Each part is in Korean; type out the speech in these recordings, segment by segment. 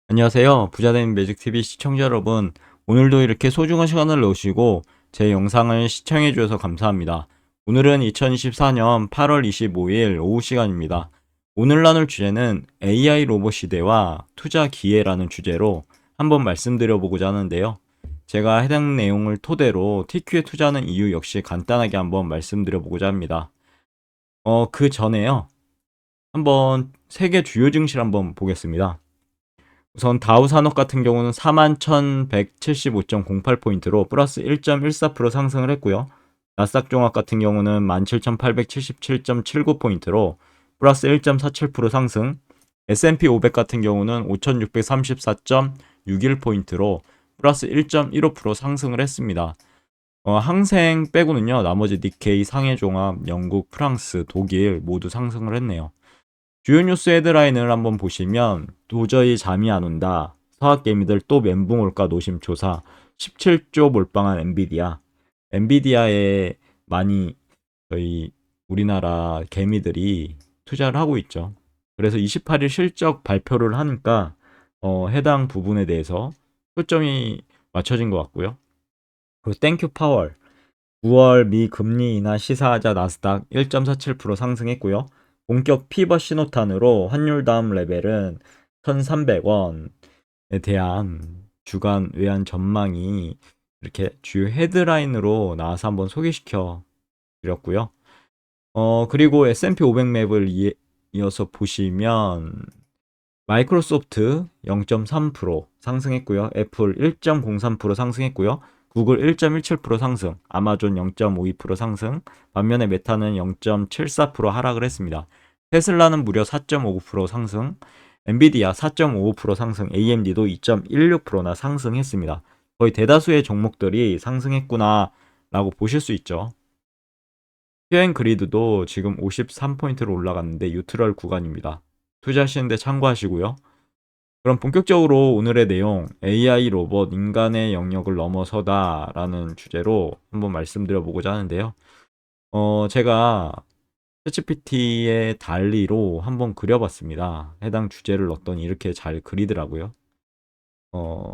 안녕하세요. 부자된 매직TV 시청자 여러분. 오늘도 이렇게 소중한 시간을 넣으시고 제 영상을 시청해 주셔서 감사합니다. 오늘은 2024년 8월 25일 오후 시간입니다. 오늘 나눌 주제는 AI 로봇 시대와 투자 기회라는 주제로 한번 말씀드려 보고자 하는데요. 제가 해당 내용을 토대로 TQ에 투자하는 이유 역시 간단하게 한번 말씀드려 보고자 합니다. 그 전에요. 한번 세계 주요 증시를 한번 보겠습니다. 우선 다우 산업 같은 경우는 41,175.08포인트로 플러스 1.14% 상승을 했고요. 나스닥 종합 같은 경우는 17,877.79포인트로 플러스 1.47% 상승, S&P 500 같은 경우는 5,634.61포인트로 플러스 1.15% 상승을 했습니다. 항생 빼고는요, 나머지 니케이, 상해종합, 영국, 프랑스, 독일 모두 상승을 했네요. 주요 뉴스 헤드라인을 한번 보시면 도저히 잠이 안 온다. 서학개미들 또 멘붕 올까 노심초사. 17조 몰빵한 엔비디아. 엔비디아에 많이 저희 우리나라 개미들이 투자를 하고 있죠. 그래서 28일 실적 발표를 하니까 해당 부분에 대해서 초점이 맞춰진 것 같고요. 그리고 땡큐 파월. 9월 미 금리 인하 시사하자 나스닥 1.47% 상승했고요. 본격 피벗 신호탄으로 환율 다음 레벨은 1,300원에 대한 주간 외환 전망이 이렇게 주요 헤드라인으로 나와서 한번 소개시켜 드렸고요. 그리고 S&P 500 맵을 이어서 보시면 마이크로소프트 0.3% 상승했고요. 애플 1.03% 상승했고요. 구글 1.17% 상승, 아마존 0.52% 상승, 반면에 메타는 0.74% 하락을 했습니다. 테슬라는 무려 4.59% 상승, 엔비디아 4.55% 상승, AMD도 2.16%나 상승했습니다. 거의 대다수의 종목들이 상승했구나 라고 보실 수 있죠. 휴행 그리드도 지금 53포인트로 올라갔는데 유트럴 구간입니다. 투자하시는데 참고하시고요. 그럼 본격적으로 오늘의 내용 AI 로봇 인간의 영역을 넘어서다 라는 주제로 한번 말씀드려보고자 하는데요. 제가 챗GPT의 달리로 한번 그려봤습니다. 해당 주제를 넣었더니 이렇게 잘 그리더라고요. 어,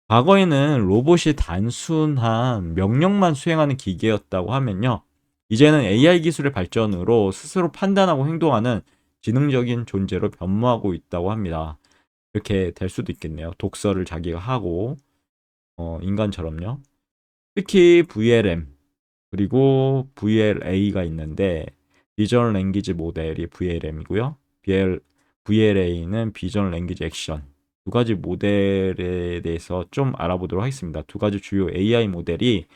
과거에는 로봇이 단순한 명령만 수행하는 기계였다고 하면요. 이제는 AI 기술의 발전으로 스스로 판단하고 행동하는 지능적인 존재로 변모하고 있다고 합니다. 이렇게 될 수도 있겠네요. 독서를 자기가 하고 인간처럼요. 특히 VLM 그리고 VLA가 있는데 비전 랭귀지 모델이 VLM이고요. VLA는 비전 랭귀지 액션. 두 가지 모델에 대해서 좀 알아보도록 하겠습니다. 두 가지 주요 AI 모델이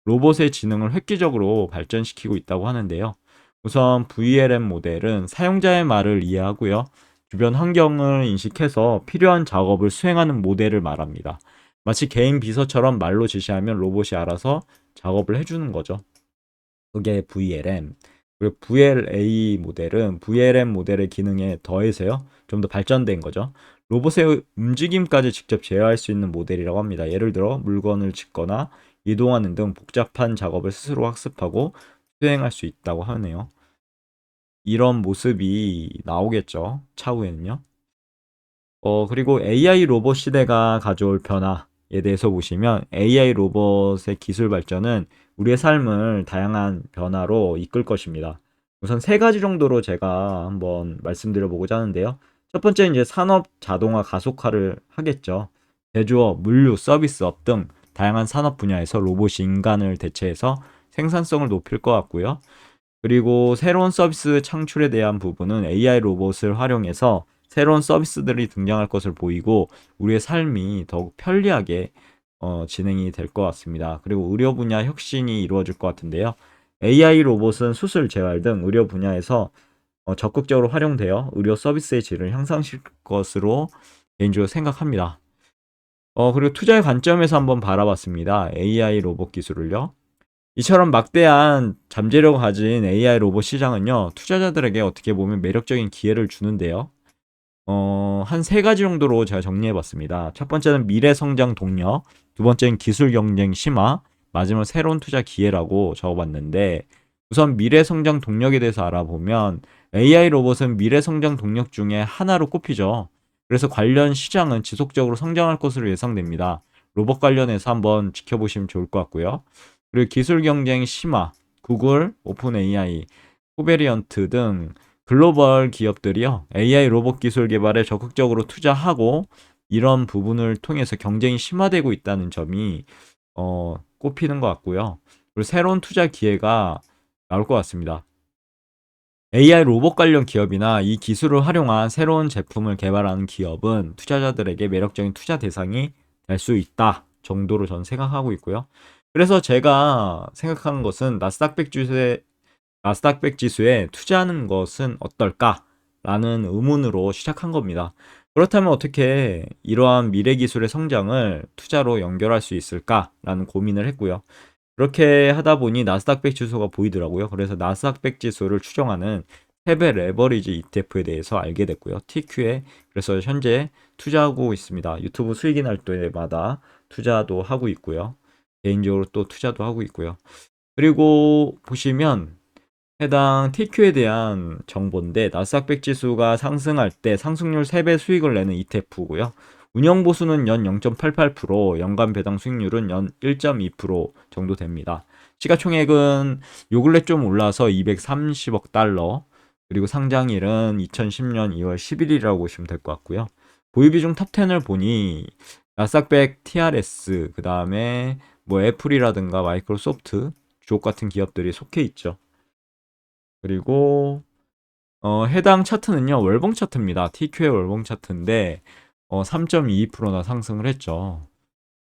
로봇의 지능을 획기적으로 발전시키고 있다고 하는데요. 우선 VLM 모델은 사용자의 말을 이해하고요. 주변 환경을 인식해서 필요한 작업을 수행하는 모델을 말합니다. 마치 개인 비서처럼 말로 지시하면 로봇이 알아서 작업을 해주는 거죠. 그게 VLM. 그리고 VLA 모델은 VLM 모델의 기능에 더해서요. 좀 더 발전된 거죠. 로봇의 움직임까지 직접 제어할 수 있는 모델이라고 합니다. 예를 들어 물건을 짚거나 이동하는 등 복잡한 작업을 스스로 학습하고 수행할 수 있다고 하네요. 이런 모습이 나오겠죠. 차후에는요. 그리고 AI 로봇 시대가 가져올 변화에 대해서 보시면 AI 로봇의 기술 발전은 우리의 삶을 다양한 변화로 이끌 것입니다. 우선 세 가지 정도로 제가 한번 말씀드려보고자 하는데요. 첫 번째는 이제 산업 자동화 가속화를 하겠죠. 제조업, 물류, 서비스업 등 다양한 산업 분야에서 로봇이 인간을 대체해서 생산성을 높일 것 같고요. 그리고 새로운 서비스 창출에 대한 부분은 AI 로봇을 활용해서 새로운 서비스들이 등장할 것을 보이고 우리의 삶이 더욱 편리하게 진행이 될 것 같습니다. 그리고 의료 분야 혁신이 이루어질 것 같은데요. AI 로봇은 수술, 재활 등 의료 분야에서 적극적으로 활용되어 의료 서비스의 질을 향상시킬 것으로 개인적으로 생각합니다. 그리고 투자의 관점에서 한번 바라봤습니다. AI 로봇 기술을요. 이처럼 막대한 잠재력을 가진 AI 로봇 시장은요, 투자자들에게 어떻게 보면 매력적인 기회를 주는데요. 한 세 가지 정도로 제가 정리해 봤습니다. 첫 번째는 미래 성장 동력, 두 번째는 기술 경쟁 심화, 마지막 새로운 투자 기회라고 적어봤는데, 우선 미래 성장 동력에 대해서 알아보면 AI 로봇은 미래 성장 동력 중에 하나로 꼽히죠. 그래서 관련 시장은 지속적으로 성장할 것으로 예상됩니다. 로봇 관련해서 한번 지켜보시면 좋을 것 같고요. 그리고 기술 경쟁 심화, 구글, 오픈 AI, 코베리언트 등 글로벌 기업들이요, AI 로봇 기술 개발에 적극적으로 투자하고 이런 부분을 통해서 경쟁이 심화되고 있다는 점이 꼽히는 것 같고요. 그리고 새로운 투자 기회가 나올 것 같습니다. AI 로봇 관련 기업이나 이 기술을 활용한 새로운 제품을 개발하는 기업은 투자자들에게 매력적인 투자 대상이 될 수 있다 정도로 저는 생각하고 있고요. 그래서 제가 생각하는 것은 나스닥100 지수에 투자하는 것은 어떨까라는 의문으로 시작한 겁니다. 그렇다면 어떻게 이러한 미래 기술의 성장을 투자로 연결할 수 있을까라는 고민을 했고요. 그렇게 하다 보니 나스닥 100 지수가 보이더라고요. 그래서 나스닥 100 지수를 추정하는 세배 레버리지 ETF에 대해서 알게 됐고요. TQ에 그래서 현재 투자하고 있습니다. 유튜브 수익이 날 때마다 투자도 하고 있고요. 개인적으로 또 투자도 하고 있고요. 그리고 보시면 해당 TQ에 대한 정보인데 나스닥 100 지수가 상승할 때 상승률 3배 수익을 내는 ETF고요. 운영 보수는 연 0.88%, 연간 배당 수익률은 연 1.2% 정도 됩니다. 시가총액은 요 근래 좀 올라서 230억 달러, 그리고 상장일은 2010년 2월 11일이라고 보시면 될 것 같고요. 보유비중 탑10을 보니 나스닥 100 TRS, 그 다음에 뭐 애플이라든가 마이크로소프트, 주옥 같은 기업들이 속해 있죠. 그리고 해당 차트는요, 월봉 차트입니다. TQ의 월봉 차트인데 3.22%나 상승을 했죠.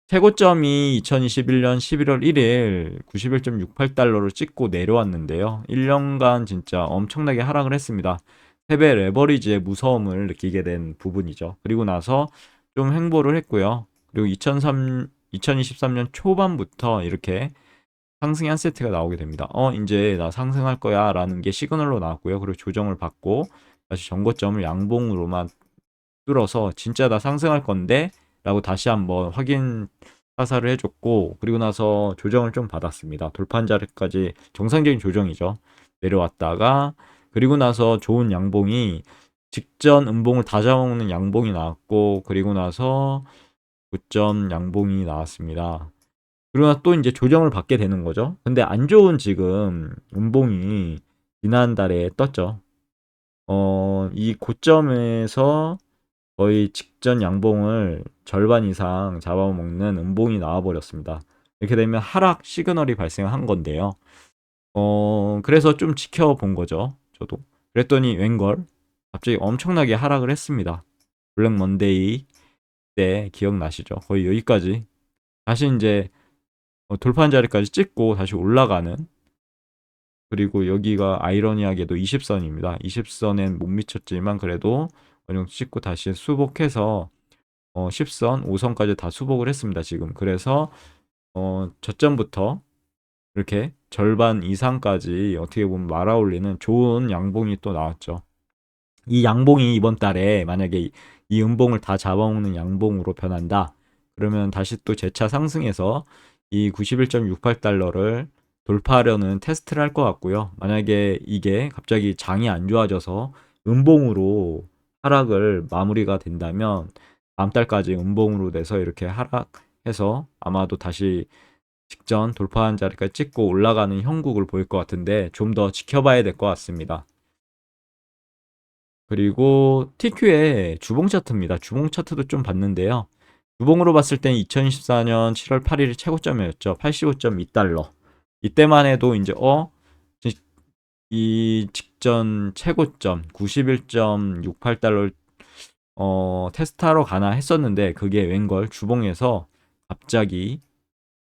최고점이 2021년 11월 1일 91.68달러를 찍고 내려왔는데요. 1년간 진짜 엄청나게 하락을 했습니다. 세배 레버리지의 무서움을 느끼게 된 부분이죠. 그리고 나서 좀 횡보를 했고요. 그리고 2023년 초반부터 이렇게 상승이 한 세트가 나오게 됩니다. 이제 나 상승할 거야 라는 게 시그널로 나왔고요. 그리고 조정을 받고 다시 전고점을 양봉으로만 뚫어서 진짜 나 상승할 건데 라고 다시 한번 확인 사살을 해줬고, 그리고 나서 조정을 좀 받았습니다. 돌파한 자리까지 정상적인 조정이죠. 내려왔다가 그리고 나서 좋은 양봉이 직전 음봉을 다 잡아먹는 양봉이 나왔고, 그리고 나서 고점 양봉이 나왔습니다. 그러나 또 이제 조정을 받게 되는 거죠. 근데 안 좋은 지금 음봉이 지난달에 떴죠. 이 고점에서 거의 직전 양봉을 절반 이상 잡아먹는 음봉이 나와버렸습니다. 이렇게 되면 하락 시그널이 발생한 건데요. 그래서 좀 지켜본 거죠. 저도. 그랬더니 웬걸 갑자기 엄청나게 하락을 했습니다. 블랙 먼데이 때 기억나시죠? 거의 여기까지 다시 이제 돌파한 자리까지 찍고 다시 올라가는, 그리고 여기가 아이러니하게도 20선입니다. 20선엔 못 미쳤지만 그래도 어느 정도 찍고 다시 수복해서 10선, 5선까지 다 수복을 했습니다. 지금. 그래서 저점부터 이렇게 절반 이상까지 어떻게 보면 말아올리는 좋은 양봉이 또 나왔죠. 이 양봉이 이번 달에 만약에 이 음봉을 다 잡아먹는 양봉으로 변한다. 그러면 다시 또 재차 상승해서 이 91.68달러를 돌파하려는 테스트를 할 것 같고요. 만약에 이게 갑자기 장이 안 좋아져서 음봉으로 하락을 마무리가 된다면 다음 달까지 음봉으로 돼서 이렇게 하락해서 아마도 다시 직전 돌파한 자리까지 찍고 올라가는 형국을 보일 것 같은데 좀 더 지켜봐야 될 것 같습니다. 그리고 TQ의 주봉 차트입니다. 주봉 차트도 좀 봤는데요. 주봉으로 봤을 땐 2024년 7월 8일이 최고점이었죠. 85.2달러. 이때만 해도 이제 이 직전 최고점 91.68달러를 테스트하러 가나 했었는데 그게 웬걸 주봉에서 갑자기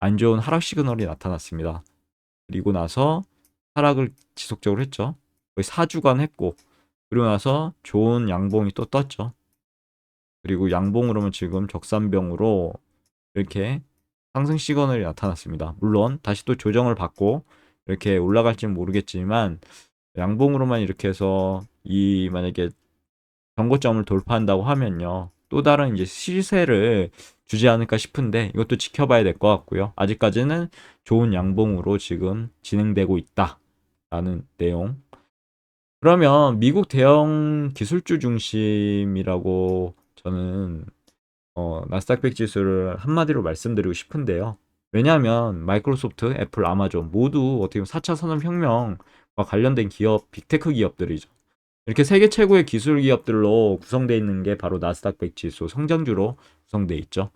안 좋은 하락 시그널이 나타났습니다. 그리고 나서 하락을 지속적으로 했죠. 거의 4주간 했고, 그리고 나서 좋은 양봉이 또 떴죠. 그리고 양봉으로는 지금 적산병으로 이렇게 상승 시그널이 나타났습니다. 물론 다시 또 조정을 받고 이렇게 올라갈지는 모르겠지만 양봉으로만 이렇게 해서 이 만약에 정고점을 돌파한다고 하면요, 또 다른 이제 시세를 주지 않을까 싶은데 이것도 지켜봐야 될 것 같고요. 아직까지는 좋은 양봉으로 지금 진행되고 있다라는 내용. 그러면 미국 대형 기술주 중심이라고 저는 나스닥 100 지수를 한마디로 말씀드리고 싶은데요. 왜냐하면 마이크로소프트, 애플, 아마존 모두 어떻게 보면 4차 산업혁명과 관련된 기업, 빅테크 기업들이죠. 이렇게 세계 최고의 기술 기업들로 구성되어 있는 게 바로 나스닥 100 지수 성장주로 구성되어 있죠.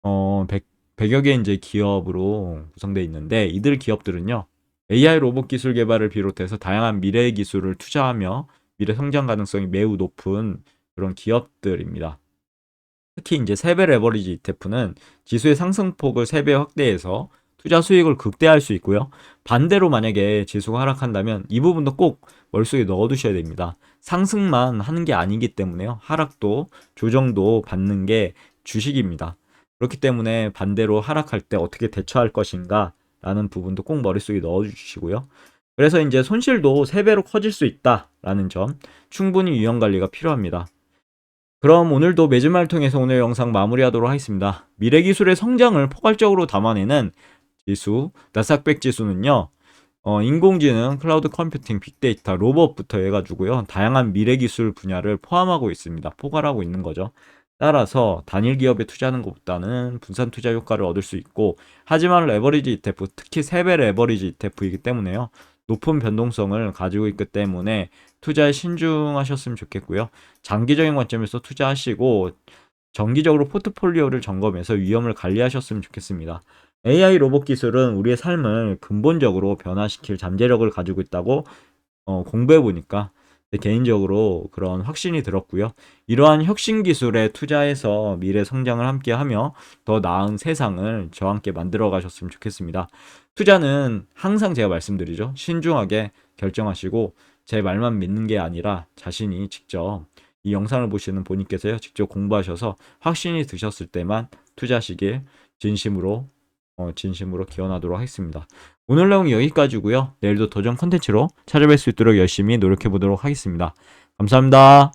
100여 개 이제 기업으로 구성되어 있는데 이들 기업들은요. AI 로봇 기술 개발을 비롯해서 다양한 미래 기술을 투자하며 미래 성장 가능성이 매우 높은 그런 기업들입니다. 특히 이제 3배 레버리지 ETF는 지수의 상승폭을 3배 확대해서 투자 수익을 극대화할 수 있고요. 반대로 만약에 지수가 하락한다면 이 부분도 꼭 머릿속에 넣어두셔야 됩니다. 상승만 하는 게 아니기 때문에요. 하락도 조정도 받는 게 주식입니다. 그렇기 때문에 반대로 하락할 때 어떻게 대처할 것인가 라는 부분도 꼭 머릿속에 넣어주시고요. 그래서 이제 손실도 3배로 커질 수 있다라는 점 충분히 위험 관리가 필요합니다. 그럼 오늘도 매주말 통해서 오늘 영상 마무리하도록 하겠습니다. 미래기술의 성장을 포괄적으로 담아내는 지수, 나스닥100 지수는요. 인공지능, 클라우드 컴퓨팅, 빅데이터, 로봇부터 해가지고요. 다양한 미래기술 분야를 포함하고 있습니다. 포괄하고 있는 거죠. 따라서 단일 기업에 투자하는 것보다는 분산 투자 효과를 얻을 수 있고, 하지만 레버리지 ETF, 특히 3배 레버리지 ETF이기 때문에요. 높은 변동성을 가지고 있기 때문에 투자에 신중하셨으면 좋겠고요. 장기적인 관점에서 투자하시고 정기적으로 포트폴리오를 점검해서 위험을 관리하셨으면 좋겠습니다. AI 로봇 기술은 우리의 삶을 근본적으로 변화시킬 잠재력을 가지고 있다고 공부해 보니까 개인적으로 그런 확신이 들었고요. 이러한 혁신 기술에 투자해서 미래 성장을 함께하며 더 나은 세상을 저와 함께 만들어 가셨으면 좋겠습니다. 투자는 항상 제가 말씀드리죠. 신중하게 결정하시고 제 말만 믿는 게 아니라 자신이 직접 이 영상을 보시는 본인께서요. 직접 공부하셔서 확신이 드셨을 때만 투자하시길 진심으로 기원하도록 하겠습니다. 오늘 내용 여기까지고요. 내일도 도전 컨텐츠로 찾아뵐 수 있도록 열심히 노력해 보도록 하겠습니다. 감사합니다.